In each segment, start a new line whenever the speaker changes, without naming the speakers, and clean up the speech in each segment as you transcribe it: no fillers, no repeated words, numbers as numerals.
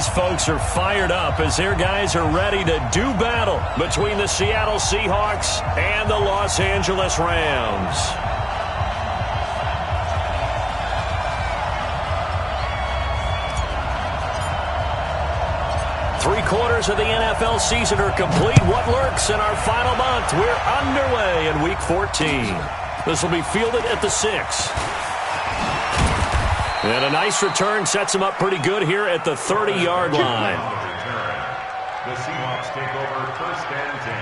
these folks are fired up as their guys are ready to do battle between the Seattle Seahawks and the Los Angeles Rams. Three-quarters of the NFL season are complete. What lurks in our final month? We're underway in Week 14. This will be fielded at the 6. And a nice return sets him up pretty good here at the 30-yard line.
The Seahawks take over first and 10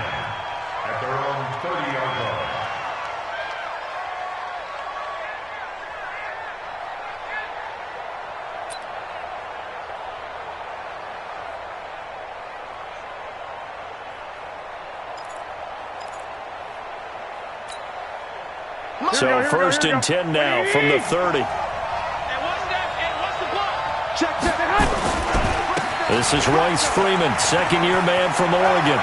at their own 30-yard line.
So first and 10 now from the 30. This is Royce Freeman, second-year man from Oregon.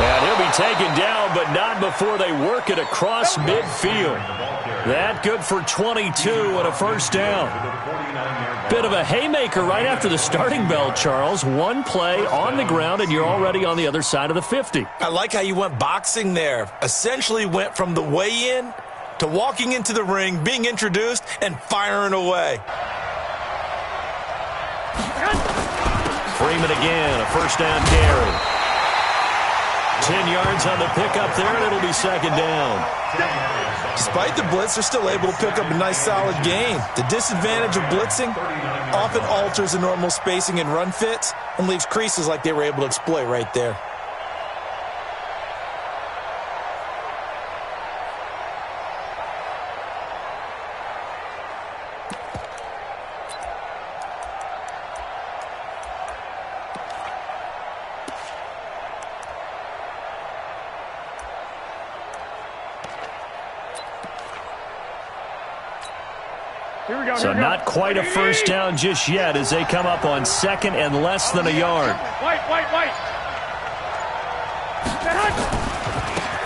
And he'll be taken down, but not before they work it across midfield. That good for 22 and a first down. Bit of a haymaker right after the starting bell, Charles. One play on the ground, and you're already on the other side of the 50.
I like how you went boxing there. Essentially went from the weigh-in to walking into the ring, being introduced, and firing away.
Freeman again, a first down carry. 10 yards on the pickup there, and it'll be second down.
Despite the blitz, they're still able to pick up a nice, solid gain. The disadvantage of blitzing often alters the normal spacing and run fits and leaves creases like they were able to exploit right there.
So not quite a first down just yet as they come up on second and less than a yard.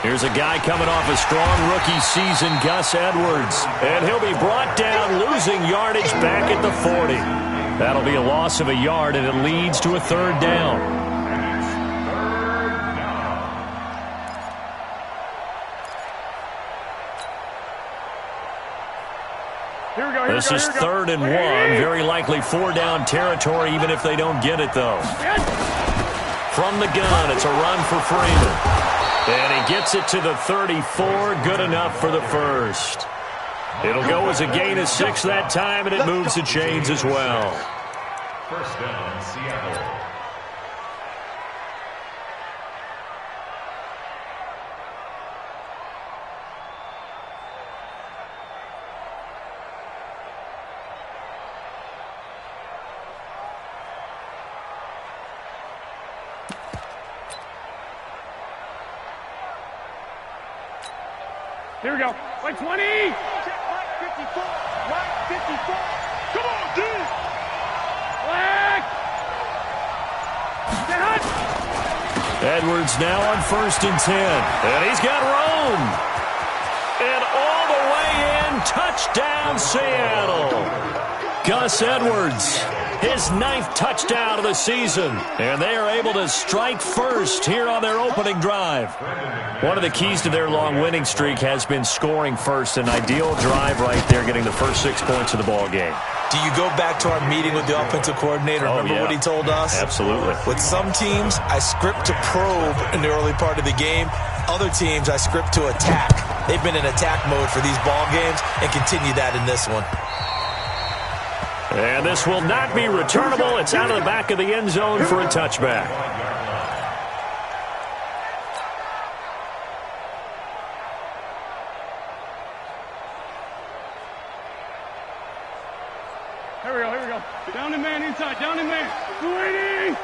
Here's a guy coming off a strong rookie season, Gus Edwards. And he'll be brought down, losing yardage back at the 40. That'll be a loss of a yard, and it leads to a third down. This is third and 1. Very likely 4-down territory, even if they don't get it, though. From the gun, it's a run for Freeman. And he gets it to the 34. Good enough for the first. It'll go as a gain of 6 that time, and it moves the chains as well.
First down, Seattle.
Here we go. Like 20. Right 54. Right 54. Come on, dude. Flag.
Edwards now on first and 10. And he's got room. And all the way in. Touchdown, Seattle. Gus Edwards, his 9th touchdown of the season. And they are able to strike first here on their opening drive. One of the keys to their long winning streak has been scoring first. An ideal drive right there, getting the first 6 points of the ball game.
Do you go back to our meeting with the offensive coordinator? Remember what he told us?
Absolutely.
With some teams, I script to probe in the early part of the game. Other teams, I script to attack. They've been in attack mode for these ball games and continue that in this one.
And this will not be returnable. It's out of the back of the end zone for a touchback.
Here we go. Down and man inside. Down and man. Waiting.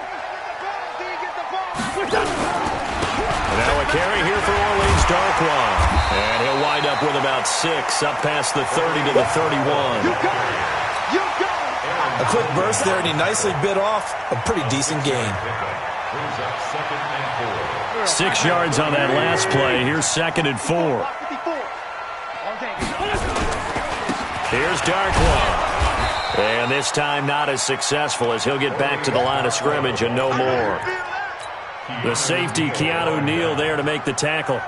Now a carry here for Orleans Darkwan. And he'll wind up with about 6 up past the 30 to the 31.
A quick burst there, and he nicely bit off a pretty decent gain.
6 yards on that last play. Here's second and 4. Here's Darkwan. And this time not as successful as he'll get back to the line of scrimmage and no more. The safety, Keanu Neal, there to make the tackle.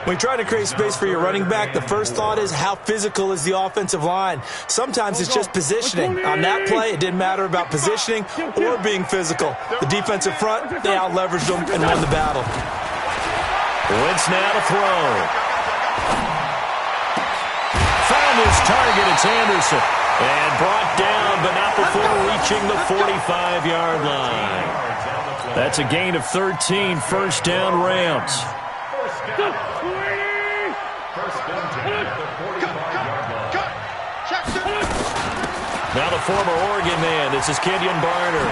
When you try to create space for your running back, the first thought is how physical is the offensive line. Sometimes it's just positioning. On that play, it didn't matter about positioning or being physical. The defensive front, they out-leveraged them and won the battle.
Wentz now to throw. Found his target, it's Anderson. And brought down, but not before reaching the 45-yard line. That's a gain of 13, first down Rams. Now the former Oregon man, this is Kenyon Barner.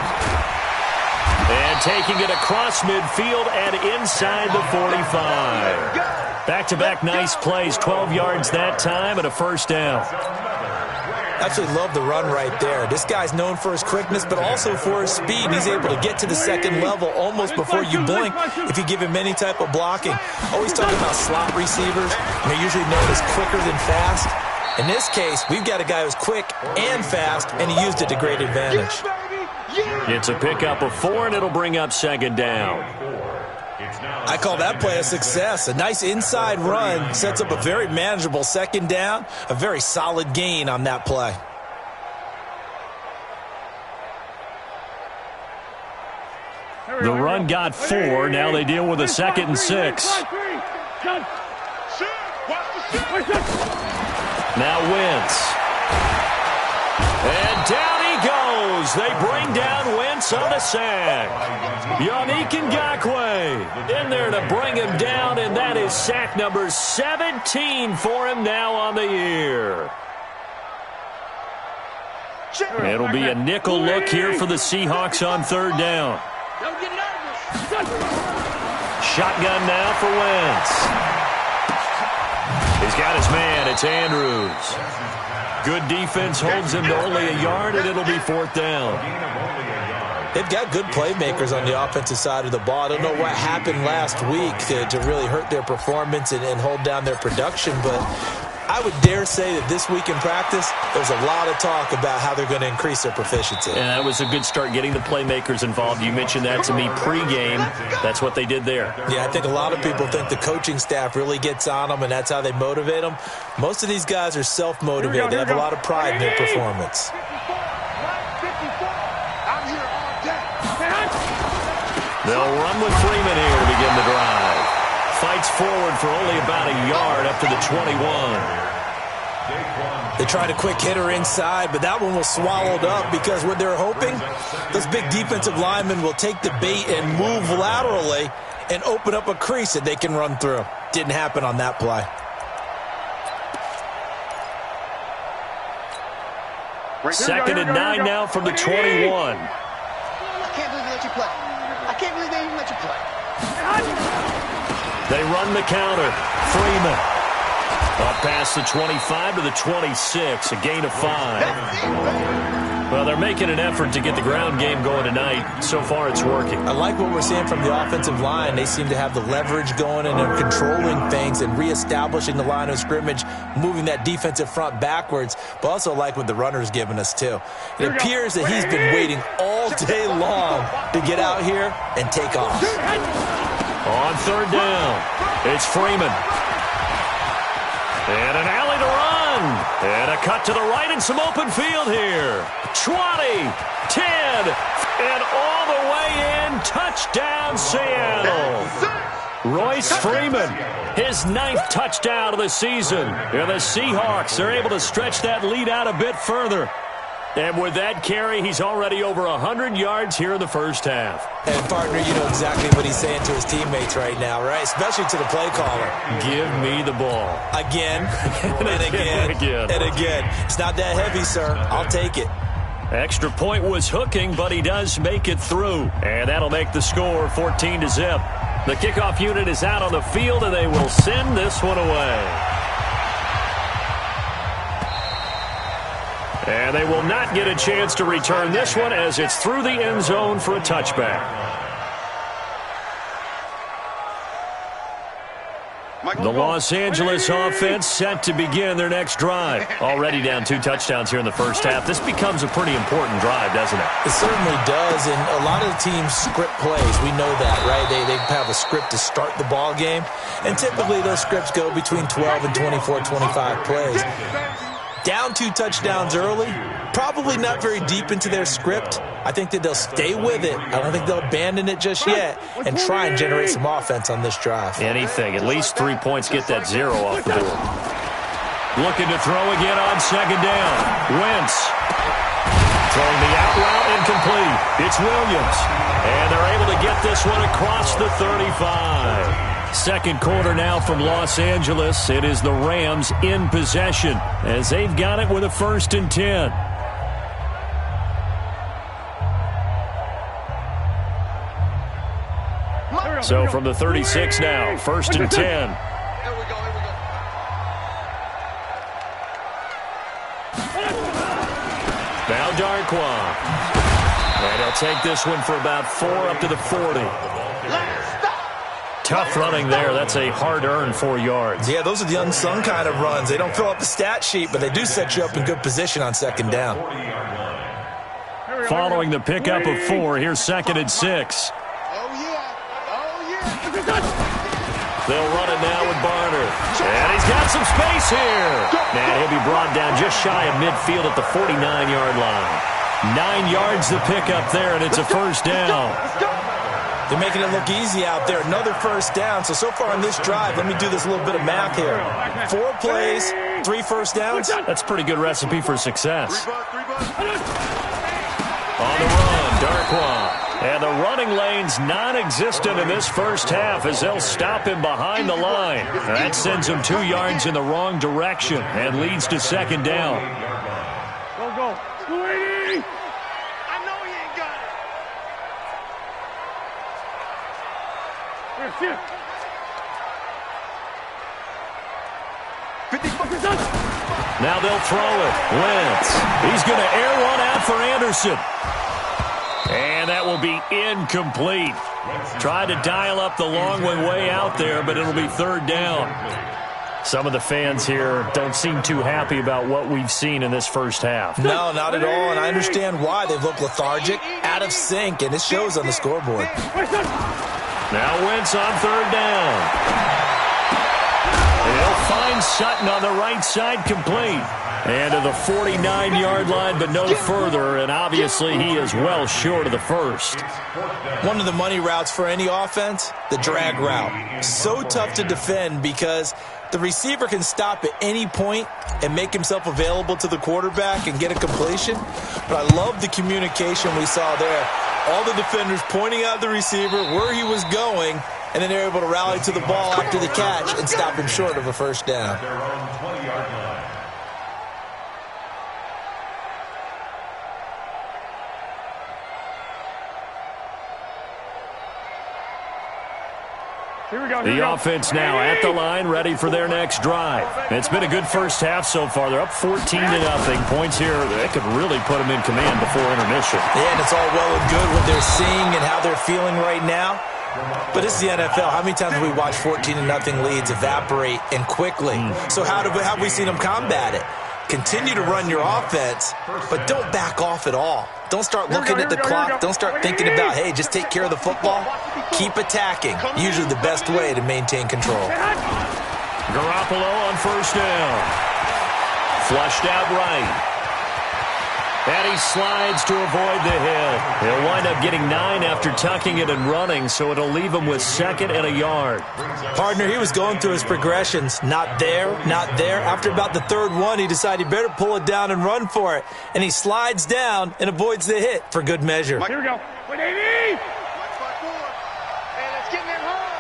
And taking it across midfield and inside the 45. Back-to-back nice plays, 12 yards that time and a first down.
Absolutely love the run right there. This guy's known for his quickness, but also for his speed. He's able to get to the second level almost before you blink if you give him any type of blocking. Always talking about slot receivers, and they're usually known as quicker than fast. In this case, we've got a guy who's quick and fast, and he used it to great advantage.
It's a pickup of 4, and it'll bring up second down.
I call that play a success. A nice inside run sets up a very manageable second down, a very solid gain on that play.
The run got 4. Now they deal with a 2nd and 6. Now Wentz. And down he goes. They bring down Wentz on the sack. Yannick Ngakoue in there to bring him down, and that is sack number 17 for him now on the year. It'll be a nickel look here for the Seahawks on third down. Shotgun now for Wentz. He's got his man. It's Andrews. Good defense holds him to only a yard, and it'll be fourth down.
They've got good playmakers on the offensive side of the ball. I don't know what happened last week to really hurt their performance and hold down their production, but I would dare say that this week in practice, there's a lot of talk about how they're going to increase their proficiency.
And that was a good start, getting the playmakers involved. You mentioned that to me pregame. That's what they did there.
Yeah, I think a lot of people think the coaching staff really gets on them, and that's how they motivate them. Most of these guys are self-motivated. They have a lot of pride in their performance.
They'll run with Freeman here to begin the drive. Fights forward for only about a yard up to the 21.
They tried a quick hitter inside, but that one was swallowed up because what they're hoping, those big defensive linemen will take the bait and move laterally and open up a crease that they can run through. Didn't happen on that play.
Second and 9 now from the 21.
I can't believe they let you play. I can't believe they even let you play.
They run the counter. Freeman. Up past the 25 to the 26. A gain of 5. Well, they're making an effort to get the ground game going tonight. So far, it's working.
I like what we're seeing from the offensive line. They seem to have the leverage going, and they're controlling things and reestablishing the line of scrimmage, moving that defensive front backwards, but also like what the runner's giving us, too. It appears that he's been waiting all day long to get out here and take off.
On third down, it's Freeman. And an alley to run. And a cut to the right and some open field here. 20, 10, and all the way in. Touchdown, Seattle. Royce Freeman, his 9th touchdown of the season. And the Seahawks are able to stretch that lead out a bit further. And with that carry, he's already over 100 yards here in the first half.
And, partner, you know exactly what he's saying to his teammates right now, right? Especially to the play caller.
Give me the ball.
Again, and again, and again. It's not that heavy, sir. I'll take it.
Extra point was hooking, but he does make it through. And that'll make the score 14-0. The kickoff unit is out on the field, and they will send this one away. And they will not get a chance to return this one as it's through the end zone for a touchback. The Los Angeles offense set to begin their next drive. Already down 2 touchdowns here in the first half. This becomes a pretty important drive, doesn't it?
It certainly does, and a lot of the teams script plays. We know that, right? They have a script to start the ball game, and typically those scripts go between 12 and 24, 25 plays. Down 2 touchdowns early, probably not very deep into their script. I think that they'll stay with it. I don't think they'll abandon it just yet and try and generate some offense on this drive.
Anything. At least 3 points, get that 0 off the board. Looking to throw again on second down. Wentz. Throwing the out route incomplete. It's Williams. And they're able to get this one across the 35. Second quarter now from Los Angeles. It is the Rams in possession as they've got it with a 1st and 10. So from the 36 now, 1st and 10.
Here we go.
Now Darquan. And he'll take this one for about 4 up to the 40. Tough running there. That's a hard-earned 4 yards.
Yeah, those are the unsung kind of runs. They don't fill up the stat sheet, but they do set you up in good position on second down.
Following the pickup of 4, here's 2nd and 6. They'll run it now with Barner. And he's got some space here. And he'll be brought down just shy of midfield at the 49-yard line. 9 yards to pick up there, and it's a 1st down.
They're making it look easy out there. Another 1st down. So far on this drive, let me do this little bit of math here. 4 plays, 3 first downs.
That's a pretty good recipe for success. On the run, Darquan. And the running lane's non-existent in this first half as they'll stop him behind the line. That sends him 2 yards in the wrong direction and leads to 2nd down.
Go. 280.
I know he ain't got it.
Here.
50.
Now they'll throw it. Wentz. He's going to air one out for Anderson. And that will be incomplete. Tried to dial up the long one way out there, but it'll be 3rd down. Some of the fans here don't seem too happy about what we've seen in this first half.
No, not at all, and I understand why. They've looked lethargic, out of sync, and it shows on the scoreboard.
Now Wentz on 3rd down. And he'll find Sutton on the right side complete. And to the 49-yard line, but no further, and obviously he is well short of the 1st.
One of the money routes for any offense, the drag route. So tough to defend because the receiver can stop at any point and make himself available to the quarterback and get a completion. But I love the communication we saw there. All the defenders pointing out the receiver, where he was going, and then they're able to rally to the ball after the catch and stop him short of a 1st down.
The offense now at the line, ready for their next drive. It's been a good first half so far. They're up 14-0. Points here, they could really put them in command before intermission.
Yeah, and it's all well and good what they're seeing and how they're feeling right now. But this is the NFL. How many times have we watched 14-0 leads evaporate and quickly? So how have we seen them combat it? Continue to run your offense, but don't back off at all. Don't start looking at the clock. Don't start thinking about, hey, just take care of the football. Keep attacking. Usually the best way to maintain control.
Garoppolo on 1st down. Flushed out right. And he slides to avoid the hit. He'll wind up getting 9 after tucking it and running, so it'll leave him with 2nd and a yard.
Partner, he was going through his progressions. Not there, not there. After about the 3rd one, he decided he better pull it down and run for it. And he slides down and avoids the hit for good measure.
Here we go. 180.
And it's getting in hard.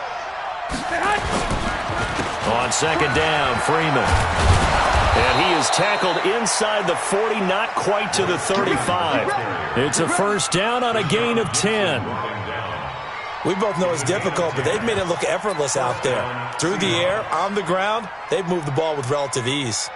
On 2nd down, Freeman. And he is tackled inside the 40, not quite to the 35. It's a 1st down on a gain of 10.
We both know it's difficult, but they've made it look effortless out there. Through the air, on the ground, they've moved the ball with relative ease.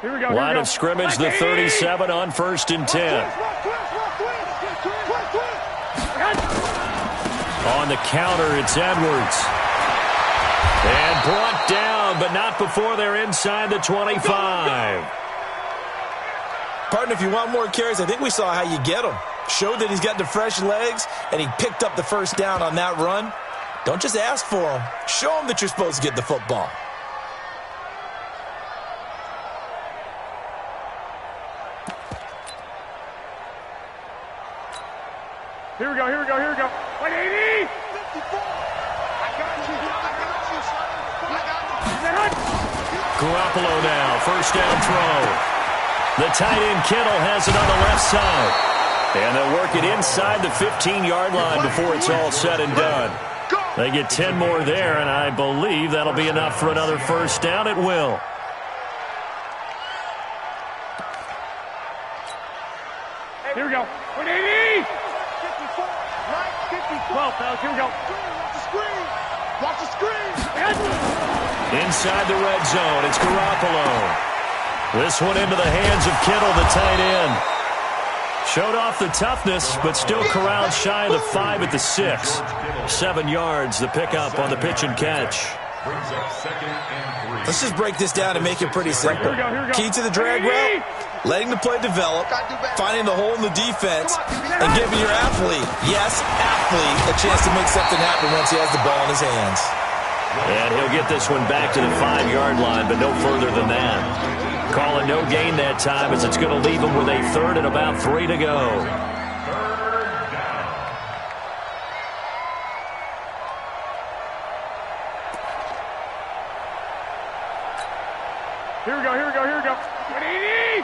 Line of scrimmage, the 37 on 1st and 10. On the counter, it's Edwards. And brought down, but not before they're inside the 25.
Partner, if you want more carries, I think we saw how you get them. Showed that he's got the fresh legs, and he picked up the first down on that run. Don't just ask for them. Show them that you're supposed to get the football.
Here we go. 180!
Garoppolo now, first down throw. The tight end Kittle has it on the left side. And they'll work it inside the 15-yard line before it's all said and done. They get 10 more there, and I believe that'll be enough for another first down. It will.
Here we go. 180! 12, fellas, here we go.
Watch the screen.
Inside the red zone, it's Garoppolo. This one into the hands of Kittle, the tight end. Showed off the toughness, but still corralled shy of the 5 at the 6. 7 yards, the pickup on the pitch and catch.
Let's just break this down and make it pretty simple. Key to the drag route, letting the play develop, finding the hole in the defense, and giving your athlete, yes, athlete, a chance to make something happen once he has the ball in his hands.
And he'll get this one back to the 5-yard line, but no further than that. Calling no gain that time as it's going to leave him with a 3rd and about 3 to go.
Here we go. 180!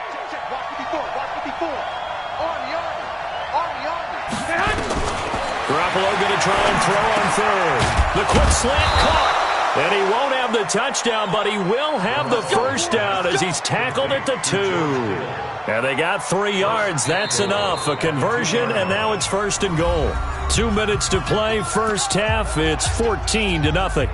Watch it before. Army.
Garoppolo going to try and throw on 3rd. The quick slant caught. And he won't have the touchdown, but he will have the first down as he's tackled at the 2. And they got 3 yards. That's enough. A conversion, and now it's 1st and goal. 2 minutes to play, first half. It's 14-0.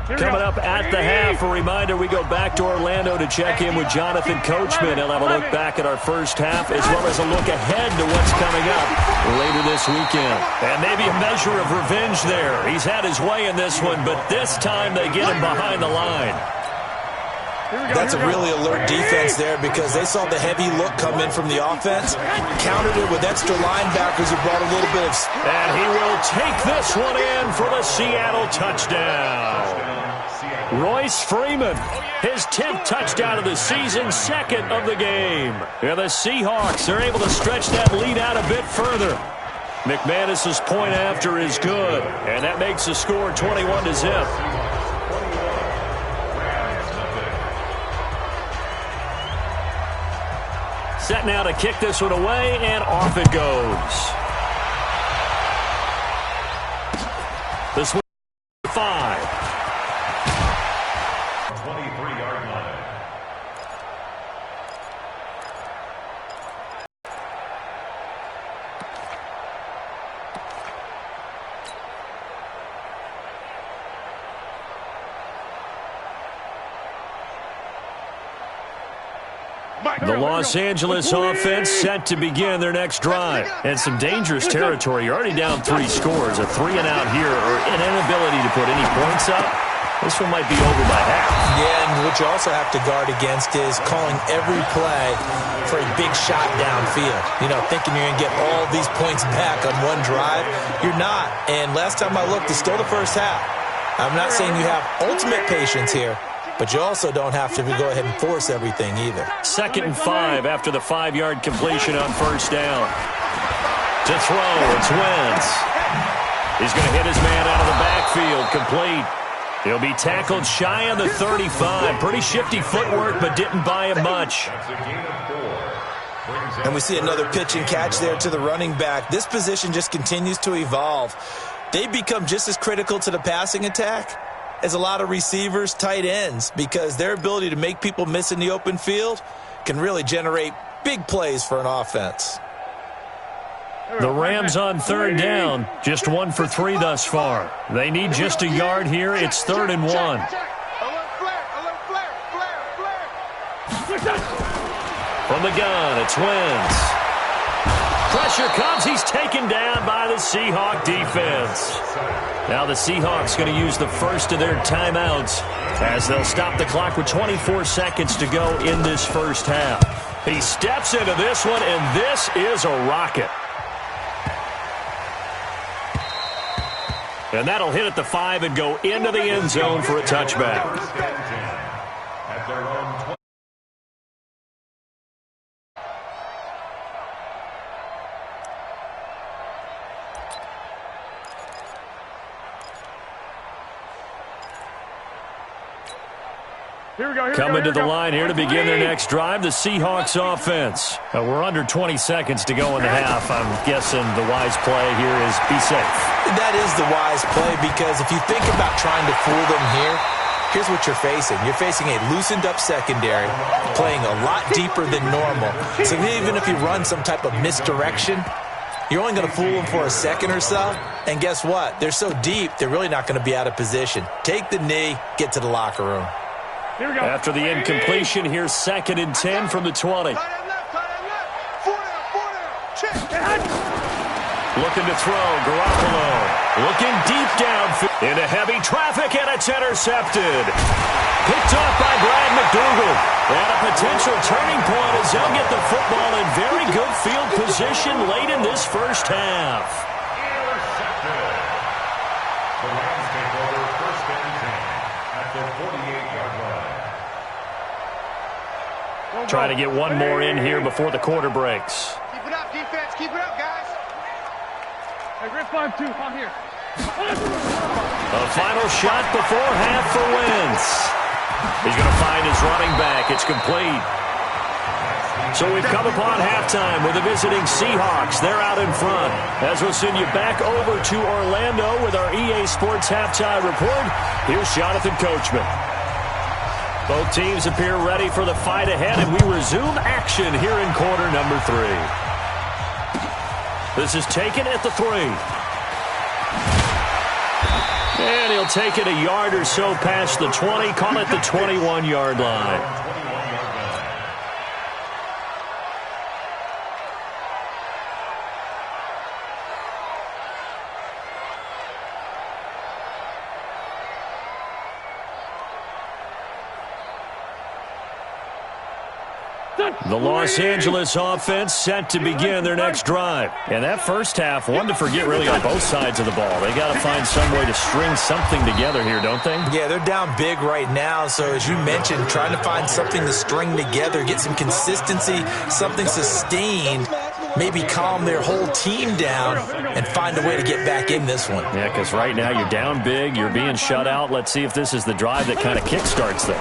Coming up at the half, a reminder, we go back to Orlando to check in with Jonathan Coachman. He'll have a look back at our first half as well as a look ahead to what's coming up later this weekend. And maybe a measure of revenge there. He's had his way in this one, but this time they get him behind the line.
That's a really alert defense there because they saw the heavy look come in from the offense, countered it with extra linebackers who brought a little bit of...
And he will take this one in for the Seattle touchdown. Royce Freeman, his 10th touchdown of the season, 2nd of the game. And the Seahawks are able to stretch that lead out a bit further. McManus's point after is good, and that makes the score 21-0. Set now to kick this one away, and off it goes. This one 5.
23-yard line.
The Los Angeles offense set to begin their next drive. And some dangerous territory. You're already down 3 scores. A 3-and-out here or an inability to put any points up. This one might be over by half.
Yeah, and what you also have to guard against is calling every play for a big shot downfield. You know, thinking you're going to get all these points back on one drive. You're not. And last time I looked, it's still the first half. I'm not saying you have ultimate patience here, but you also don't have to go ahead and force everything either.
2nd and 5 after the 5-yard completion on first down. To throw, it's Wentz. He's going to hit his man out of the backfield, complete. He'll be tackled shy of the 35. Pretty shifty footwork, but didn't buy him much.
And we see another pitch and catch there to the running back. This position just continues to evolve. They become just as critical to the passing attack as a lot of receivers, tight ends, because their ability to make people miss in the open field can really generate big plays for an offense.
The Rams on third down, just 1 for 3 thus far. They need just a yard here. It's 3rd and 1. From the gun, it's Wentz. Pressure comes. He's taken down by the Seahawk defense. Now the Seahawks going to use the first of their timeouts as they'll stop the clock with 24 seconds to go in this first half. He steps into this one, and this is a rocket. And that'll hit at the 5 and go into the end zone for a touchback.
At their own
Coming to the line here to begin their next drive, the Seahawks offense. We're under 20 seconds to go in the half. I'm guessing the wise play here is be safe.
That is the wise play, because if you think about trying to fool them here, here's what you're facing. You're facing a loosened up secondary, playing a lot deeper than normal. So even if you run some type of misdirection, you're only going to fool them for a second or so. And guess what? They're so deep, they're really not going to be out of position. Take the knee, get to the locker room.
After the incompletion, here's 2nd and 10 from the 20. Looking to throw, Garoppolo. Looking deep downfield. Into heavy traffic, and it's intercepted. Picked off by Brad McDougal. And a potential turning point as they'll get the football in very good field position late in this first half.
intercepted. The Rams take over 1st and 10 at the 48-yard line.
Trying to get one more in here before the quarter breaks.
Keep it up, defense. Keep it up, guys.
Hey, Red 5-2, I'm here.
A final shot before half for Wentz. He's going to find his running back. It's complete. So we've come upon halftime with the visiting Seahawks. They're out in front. As we'll send you back over to Orlando with our EA Sports Halftime Report, here's Jonathan Coachman. Both teams appear ready for the fight ahead, and we resume action here in quarter number 3. This is taken at the 3. And he'll take it a yard or so past the 20, call it the 21-yard line. The Los Angeles offense set to begin their next drive. And that first half, one to forget really on both sides of the ball. They got to find some way to string something together here, don't they?
Yeah, they're down big right now. So as you mentioned, trying to find something to string together, get some consistency, something sustained, maybe calm their whole team down and find a way to get back in this one.
Yeah, because right now you're down big, you're being shut out. Let's see if this is the drive that kind of kickstarts them.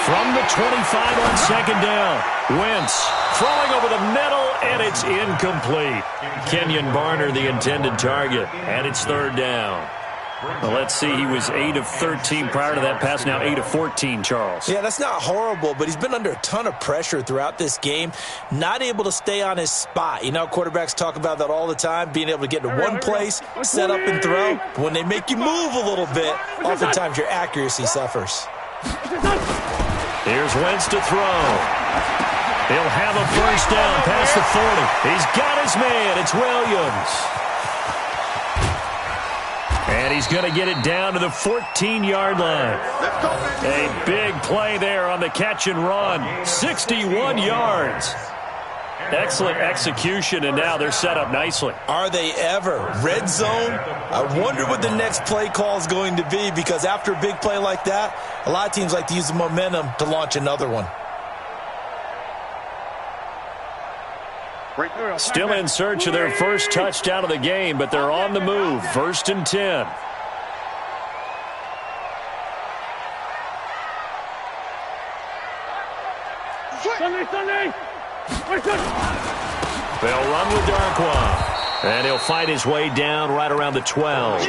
From the 25 on 2nd down, Wentz throwing over the middle, and it's incomplete. Kenyon Barner, the intended target, and it's 3rd down. Well, let's see, he was 8 of 13 prior to that pass, now 8 of 14, Charles.
Yeah, that's not horrible, but he's been under a ton of pressure throughout this game, not able to stay on his spot. You know, quarterbacks talk about that all the time, being able to get to one place, set up and throw. When they make you move a little bit, oftentimes your accuracy suffers.
Here's Wentz to throw. He'll have a first down past the 40. He's got his man. It's Williams. And he's going to get it down to the 14-yard line. A big play there on the catch and run. 61 yards. Excellent execution, and now they're set up nicely.
Are they ever? Red zone? I wonder what the next play call is going to be, because after a big play like that, a lot of teams like to use the momentum to launch another one.
Still in search of their first touchdown of the game, but they're on the move. 1st and 10.
Sunday!
They'll run with Darkwa, and he'll fight his way down right around the 12.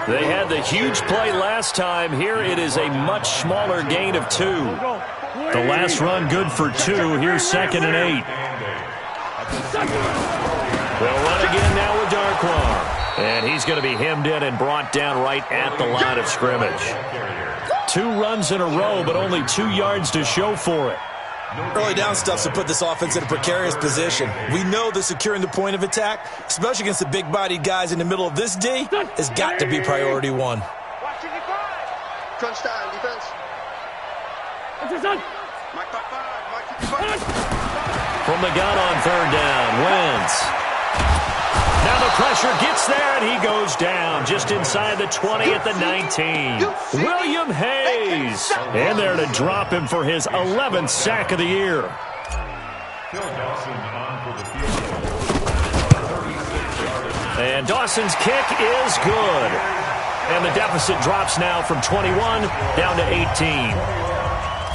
They had the huge play last time. Here it is a much smaller gain of 2. The last run good for 2. Here's 2nd and 8. They'll run again now with Darkwa. And he's going to be hemmed in and brought down right at the line of scrimmage. 2 runs in a row, but only 2 yards to show for it.
Early down stuff's to put this offense in a precarious position. We know that securing the point of attack, especially against the big-bodied guys in the middle of this D, has got to be priority 1.
Crunch time, defense.
From the gun on 3rd down, Wentz. Now the pressure gets there, and he goes down just inside the 20 at the 19. William Hayes in there to drop him for his 11th sack of the year. And Dawson's kick is good. And the deficit drops now from 21 down to 18.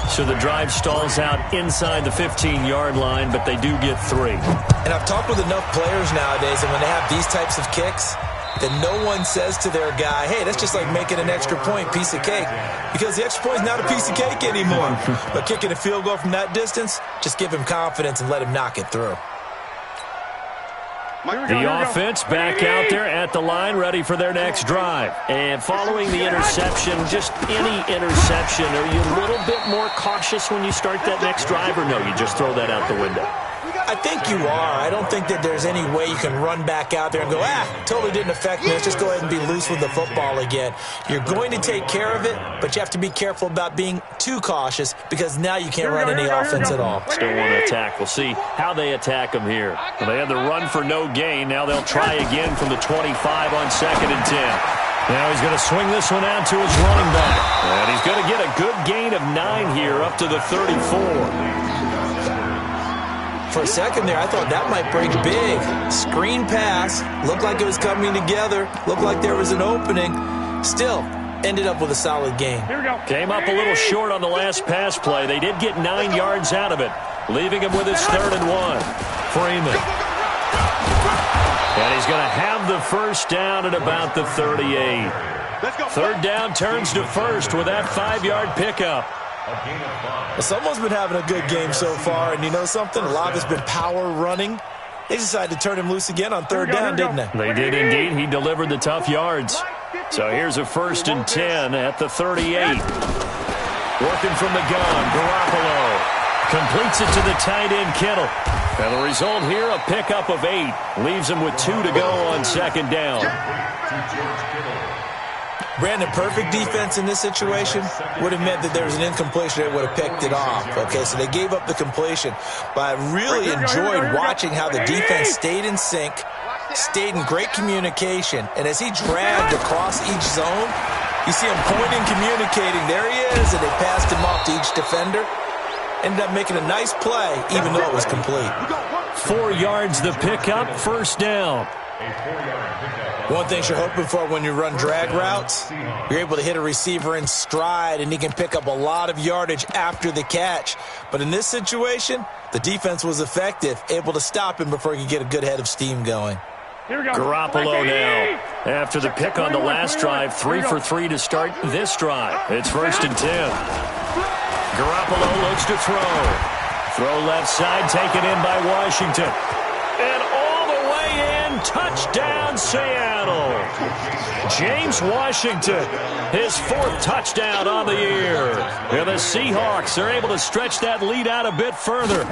So the drive stalls out inside the 15-yard line, but they do get 3.
And I've talked with enough players nowadays, and when they have these types of kicks, that no one says to their guy, hey, that's just like making an extra point, piece of cake. Because the extra point is not a piece of cake anymore. But kicking a field goal from that distance, just give him confidence and let him knock it through.
The offense back out there at the line, ready for their next drive. And following the interception, just any interception, are you a little bit more cautious when you start that next drive, or no, you just throw that out the window?
I think you are. I don't think that there's any way you can run back out there and go, totally didn't affect me. Let's just go ahead and be loose with the football again. You're going to take care of it, but you have to be careful about being too cautious because now you can't run any offense at all.
Still want to attack. We'll see how they attack them here. Well, they had the run for no gain. Now they'll try again from the 25 on 2nd and 10. Now he's going to swing this one out to his running back. And he's going to get a good gain of 9 here up to the 34.
For a second there, I thought that might break big. Screen pass. Looked like it was coming together. Looked like there was an opening. Still, ended up with a solid game.
Here we go.
Came up a little short on the last pass play. They did get 9 yards out of it, leaving him with his 3rd and 1. Freeman. And he's going to have the first down at about the 38. 3rd down turns to 1st with that 5-yard pickup.
Well, someone's been having a good game so far, and you know something? A lot of it's been power running. They decided to turn him loose again on 3rd down, didn't they?
They did indeed. He delivered the tough yards. So here's a 1st and 10 at the 38. Working from the gun, Garoppolo completes it to the tight end, Kittle. And the result here, a pickup of 8. Leaves him with 2 to go on 2nd down.
Brandon, perfect defense in this situation would have meant that there was an incompletion. They would have picked it off. Okay, so they gave up the completion. But I really enjoyed watching how the defense stayed in sync, stayed in great communication. And as he dragged across each zone, you see him pointing, communicating. There he is, and they passed him off to each defender. Ended up making a nice play, even though it was complete.
4 yards the pickup, 1st down.
One thing you're hoping for when you run drag routes, you're able to hit a receiver in stride, and he can pick up a lot of yardage after the catch. But in this situation, the defense was effective, able to stop him before he could get a good head of steam going.
Garoppolo now. After the pick on the last drive, 3 for 3 to start this drive. It's 1st and 10. Garoppolo looks to throw. Throw left side, taken in by Washington. And all the way in, touchdown Seattle. James Washington, his 4th touchdown on the year. And the Seahawks are able to stretch that lead out a bit further.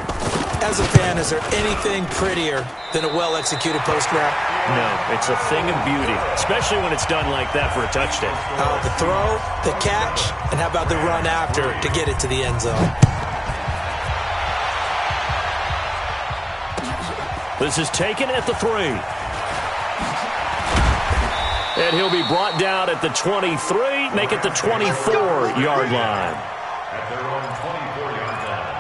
As a fan, is there anything prettier than a well-executed post route?
No, it's a thing of beauty, especially when it's done like that for a touchdown.
The throw, the catch, and how about the run after to get it to the end zone?
This is taken at the 3. And he'll be brought down at the 23, make it the 24-yard line.
At their own 24-yard line.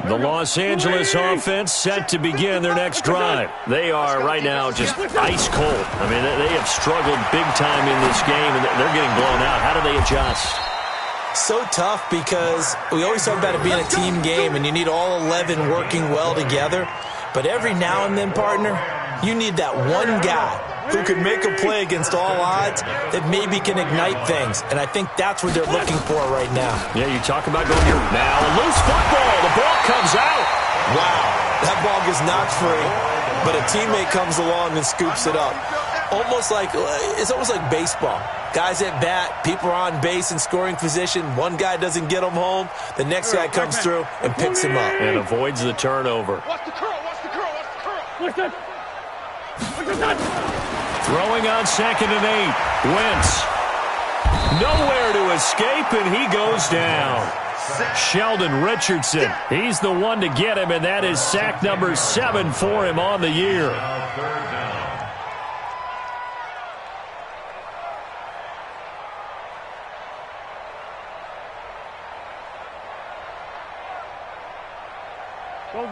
The Los Angeles offense set to begin their next drive. They are right now just ice cold. I mean, they have struggled big time in this game, and they're getting blown out. How do they adjust?
So tough because we always talk about it being a team game, and you need all 11 working well together. But every now and then, partner, you need that one guy who can make a play against all odds that maybe can ignite things. And I think that's what they're looking for right now.
Yeah, you talk about going here. Now, a loose football. The ball comes out.
Wow, that ball gets knocked free, but a teammate comes along and scoops it up. It's almost like baseball. Guys at bat, people are on base in scoring position. One guy doesn't get him home. The next guy comes through and picks him up.
And avoids the turnover.
Watch the curl, watch the curl, watch the curl. Watch that. Watch that.
Throwing on 2nd and 8. Wentz. Nowhere to escape, and he goes down. Sheldon Richardson. He's the one to get him, and that is sack number 7 for him on the year.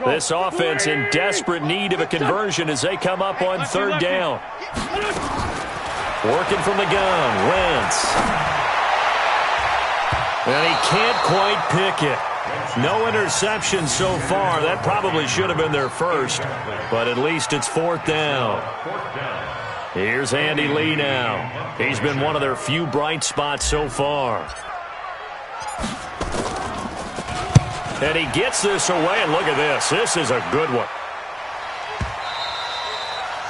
This offense in desperate need of a conversion as they come up on 3rd down. Working from the gun, Wentz. And he can't quite pick it. No interception so far. That probably should have been their first, but at least it's 4th down. Here's Andy Lee now. He's been one of their few bright spots so far. And he gets this away, and look at this. This is a good one.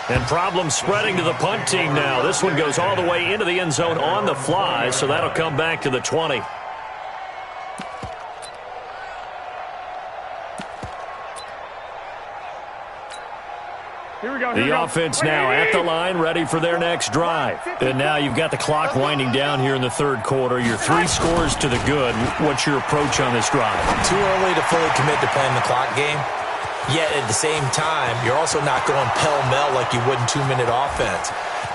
And problems spreading to the punt team now. This one goes all the way into the end zone on the fly, so that'll come back to the 20. The offense now at the line, ready for their next drive. And now you've got the clock winding down here in the 3rd quarter. You're 3 scores to the good. What's your approach on this drive?
Too early to fully commit to playing the clock game. Yet at the same time, you're also not going pell-mell like you would in 2-minute offense.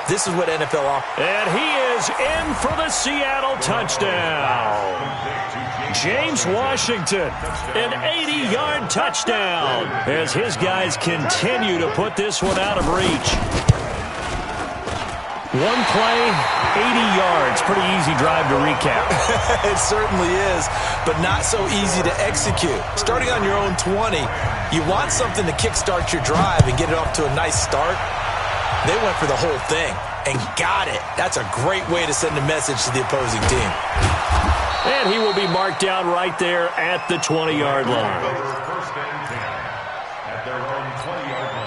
This is what NFL offense.
And he is in for the Seattle touchdown. James Washington, an 80-yard touchdown as his guys continue to put this one out of reach. One play, 80 yards. Pretty easy drive to recap.
It certainly is, but not so easy to execute. Starting on your own 20, you want something to kickstart your drive and get it off to a nice start. They went for the whole thing and got it. That's a great way to send a message to the opposing team.
And he will be marked down right there at the 20-yard line.
First and 10 at their own 20-yard line.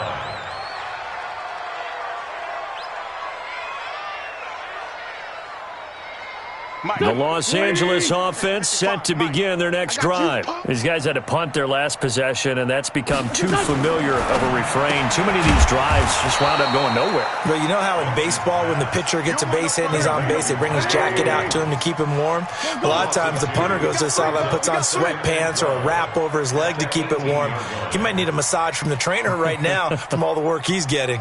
The Los Angeles offense set to begin their next drive. These guys had to punt their last possession, and that's become too familiar of a refrain. Too many of these drives just wound up going nowhere.
Well, you know how in baseball, when the pitcher gets a base hit and he's on base, they bring his jacket out to him to keep him warm? A lot of times the punter goes to the sideline, puts on sweatpants or a wrap over his leg to keep it warm. He might need a massage from the trainer right now from all the work he's getting.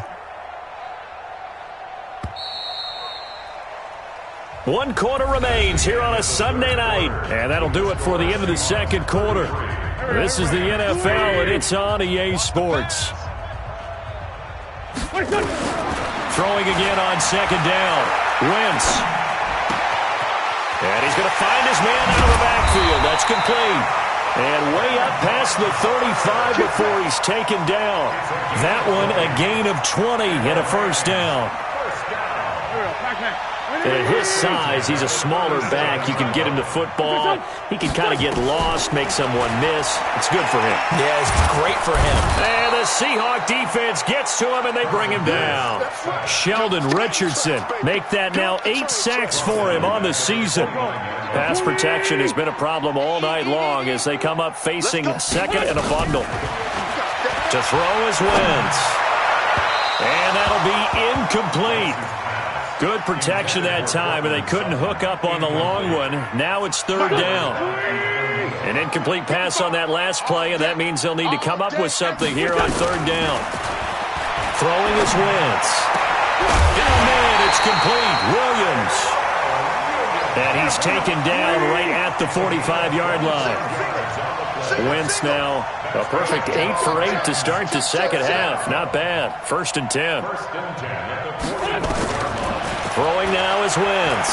1 quarter remains here on a Sunday night. And that'll do it for the end of the 2nd quarter. This is the NFL, and it's on EA Sports. Throwing again on 2nd down. Wentz. And he's going to find his man out of the backfield. That's complete. And way up past the 35 before he's taken down. That one a gain of 20 and a 1st down. At his size, he's a smaller back. You can get him the football. He can kind of get lost, make someone miss. It's good for him.
Yeah, it's great for him.
And the Seahawk defense gets to him, and they bring him down. Sheldon Richardson make that now 8 sacks for him on the season. Pass protection has been a problem all night long as they come up facing 2nd and a bundle. To throw is Wentz. And that'll be incomplete. Good protection that time, and they couldn't hook up on the long one. Now it's 3rd down. An incomplete pass on that last play, and that means they'll need to come up with something here on 3rd down. Throwing is Wentz. And man, it's complete. Williams. And he's taken down right at the 45-yard line. Wentz now a perfect 8 for 8 to start the 2nd half. Not bad. 1st and 10. Throwing now is Wentz.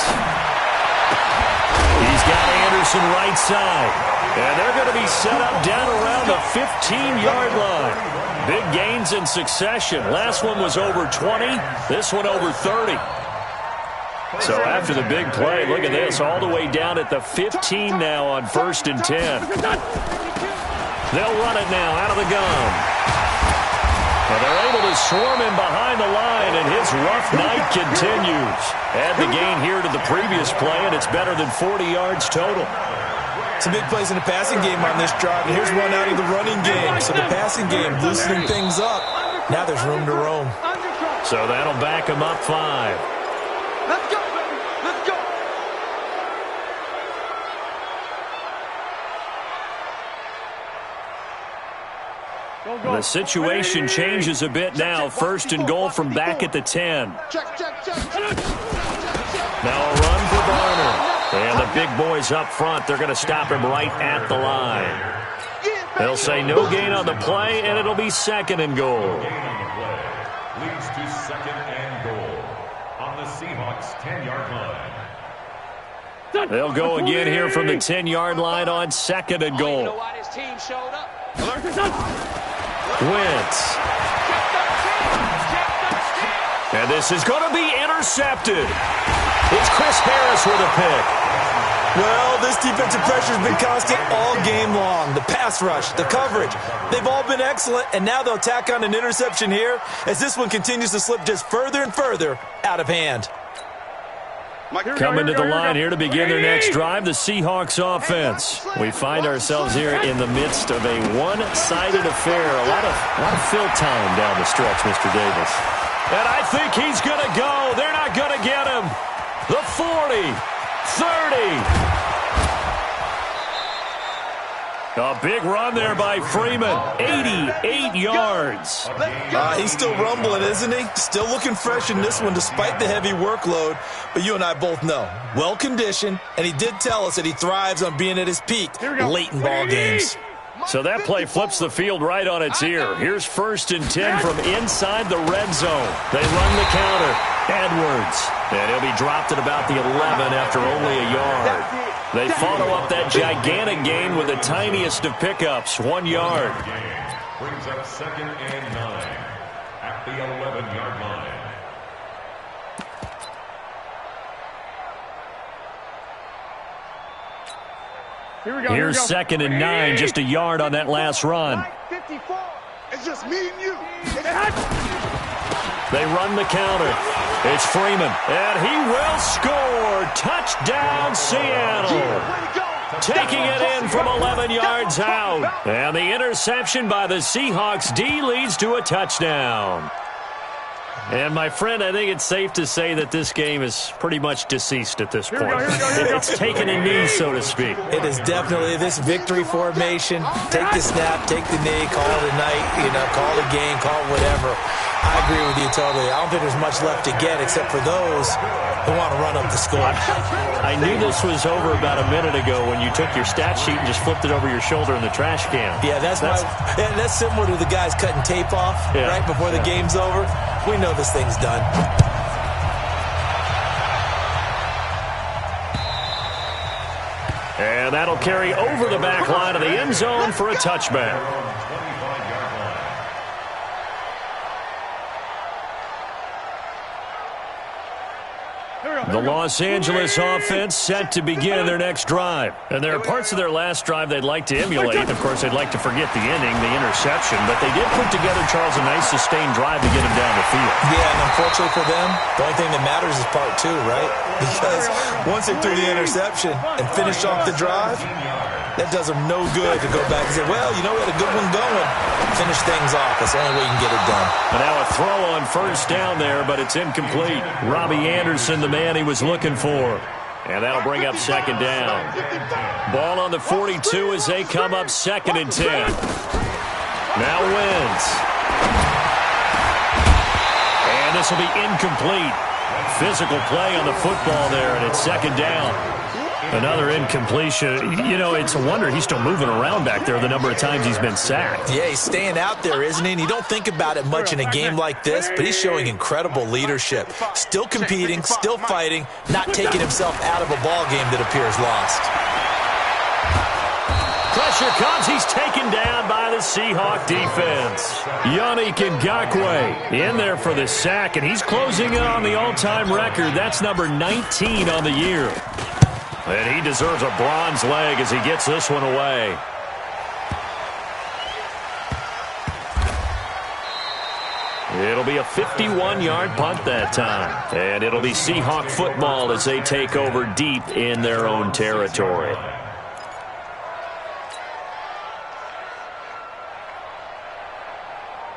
He's got Anderson right side. And they're going to be set up down around the 15-yard line. Big gains in succession. Last one was over 20. This one over 30. So after the big play, look at this, all the way down at the 15 now on 1st and 10. They'll run it now out of the gun. Well, they're able to swarm him behind the line, and his rough night continues. Add the gain here to the previous play, and it's better than 40 yards total.
Some big plays in the passing game on this drive, and here's one out of the running game. So the passing game loosening things up. Now there's room to roam.
So that'll back him up 5.
Let's go, baby. Let's go.
The situation changes a bit now. 1st and goal from back at the 10.
Check.
Now a run for Barner. And the big boys up front, they're going to stop him right at the line. They'll say no gain on the play, and it'll be 2nd and goal.
Gain on the play leads to 2nd and goal on the Seahawks' 10-yard line.
They'll go again here from the 10-yard line on 2nd and goal. Wentz. And this is going to be intercepted. It's Chris Harris with a pick.
Well, this defensive pressure has been constant all game long. The pass rush, the coverage, they've all been excellent, and now they'll tack on an interception here as this one continues to slip just further and further out of hand.
Coming to the line here to begin their next drive, the Seahawks offense. We find ourselves here in the midst of a one-sided affair. A lot of fill time down the stretch, Mr. Davis. And I think he's going to go. They're not going to get him. The 40, 30. A big run there by Freeman. 88 yards.
He's still rumbling, isn't he? Still looking fresh in this one despite the heavy workload. But you and I both know, well-conditioned, and he did tell us that he thrives on being at his peak late in ball games.
So that play flips the field right on its ear. Here's 1st and 10 from inside the red zone. They run the counter. Edwards. And he'll be dropped at about the 11 after only a yard. They follow up that gigantic gain with the tiniest of pickups, 1 yard.
Brings up 2nd and 9 at the 11-yard line.
Here's 2nd and 9, just a yard on that last run.
54. It's just me and you.
They run the counter. It's Freeman, and he will score. Touchdown, Seattle. Taking it in from 11 yards out. And the interception by the Seahawks D leads to a touchdown. And, my friend, I think it's safe to say that this game is pretty much deceased at this point. It's taken a knee, so to speak.
It is definitely this victory formation. Take the snap, take the knee, call it a night, call it a game, call it whatever. I agree with you totally. I don't think there's much left to get except for those who want to run up the score.
I knew this was over about a minute ago when you took your stat sheet and just flipped it over your shoulder in the trash can.
Yeah, that's similar to the guys cutting tape off right before the game's over. We know this thing's done.
And that'll carry over the back line of the end zone for a touchback. The Los Angeles offense set to begin their next drive. And there are parts of their last drive they'd like to emulate. Of course, they'd like to forget the inning, the interception. But they did put together, Charles, a nice sustained drive to get him down the field.
Yeah, and unfortunately for them, the only thing that matters is part 2, right? Because once they threw the interception and finished off the drive, that does them no good to go back and say, well, we had a good one going. Finish things off. That's the only way you can get it done.
And now a throw on 1st down there, but it's incomplete. Robbie Anderson, the man he was looking for. And that'll bring up 2nd down. Ball on the 42 as they come up 2nd and 10. Now Wentz. And this will be incomplete. Physical play on the football there, and it's 2nd down. Another incompletion. You know, it's a wonder he's still moving around back there the number of times he's been sacked.
Yeah, he's staying out there, isn't he? And you don't think about it much in a game like this, but he's showing incredible leadership. Still competing, still fighting, not taking himself out of a ball game that appears lost.
Pressure comes. He's taken down by the Seahawk defense. Yannick Ngakoue in there for the sack, and he's closing in on the all-time record. That's number 19 on the year. And he deserves a bronze leg as he gets this one away. It'll be a 51-yard punt that time. And it'll be Seahawk football as they take over deep in their own territory.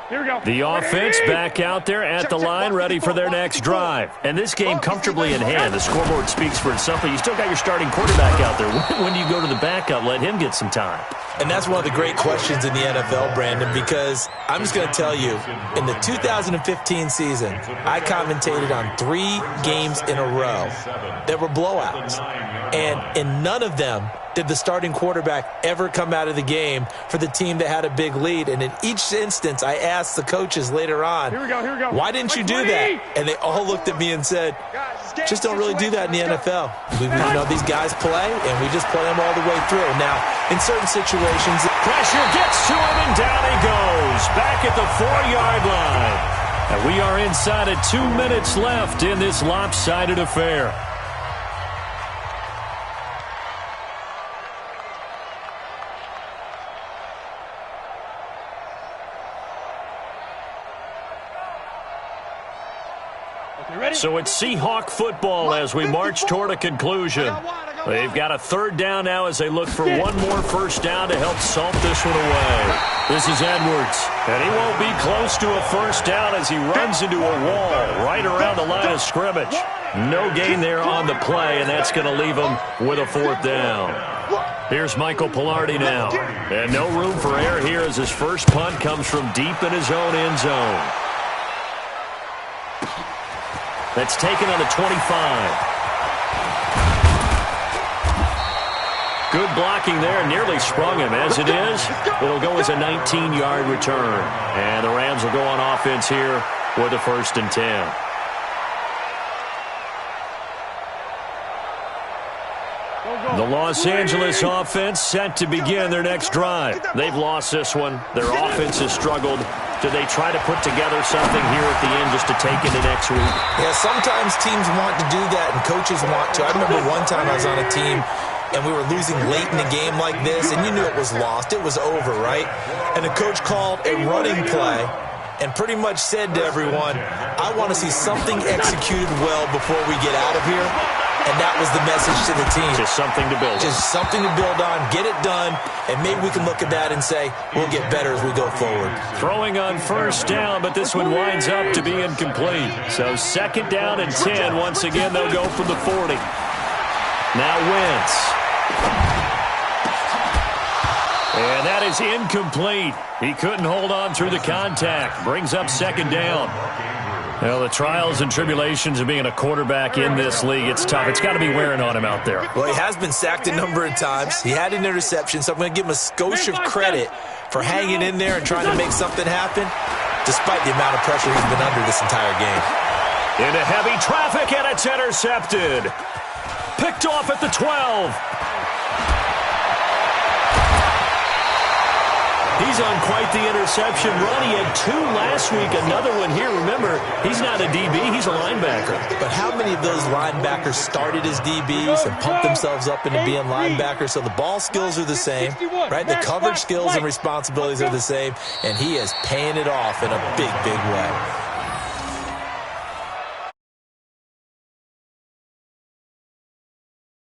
Here we go.
The offense back out there at the line, ready for their next drive. And this game comfortably in hand. The scoreboard speaks for itself, but you still got your starting quarterback out there. When do you go to the backup? Let him get some time.
And that's one of the great questions in the NFL, Brandon, because I'm just going to tell you, in the 2015 season, I commentated on 3 games in a row that were blowouts. And in none of them did the starting quarterback ever come out of the game for the team that had a big lead. And in each instance, I asked the coaches later on,
Here we go.
why didn't you do that? And they all looked at me and said, just don't really do that in the NFL. We know these guys play, and we just play them all the way through. Now, in certain situations,
Pressure gets to him, and down he goes. Back at the 4-yard line. And we are inside of 2 minutes left in this lopsided affair. So it's Seahawk football as we march toward a conclusion. They've got a 3rd down now as they look for one more first down to help salt this one away. This is Edwards, and he won't be close to a first down as he runs into a wall right around the line of scrimmage. No gain there on the play, and that's going to leave him with a 4th down. Here's Michael Pilardi now. And no room for error here as his first punt comes from deep in his own end zone. That's taken on the 25. Good blocking there. Nearly sprung him. As it is, it'll go as a 19-yard return. And the Rams will go on offense here with a 1st and 10. The Los Angeles offense set to begin their next drive. They've lost this one. Their offense has struggled. Do they try to put together something here at the end just to take into next week?
Yeah, sometimes teams want to do that and coaches want to. I remember one time I was on a team and we were losing late in a game like this, and you knew it was lost. It was over, right? And the coach called a running play and pretty much said to everyone, I want to see something executed well before we get out of here. And that was the message to the team.
Just something to build on.
Just something to build on, get it done, and maybe we can look at that and say, we'll get better as we go forward.
Throwing on first down, but this one winds up to be incomplete. So 2nd down and 10. Once again, they'll go from the 40. Now Wentz. And that is incomplete. He couldn't hold on through the contact. Brings up 2nd down. Well, the trials and tribulations of being a quarterback in this league, it's tough. It's got to be wearing on him out there.
Well, he has been sacked a number of times. He had an interception, so I'm going to give him a skosh of credit for hanging in there and trying to make something happen, despite the amount of pressure he's been under this entire game.
Into heavy traffic, and it's intercepted. Picked off at the 12. He's on quite the interception run. He had 2 last week, another one here. Remember, he's not a DB, he's a linebacker.
But how many of those linebackers started as DBs and pumped themselves up into being linebackers? So the ball skills are the same, right? The coverage skills and responsibilities are the same, and he is paying it off in a big, big way.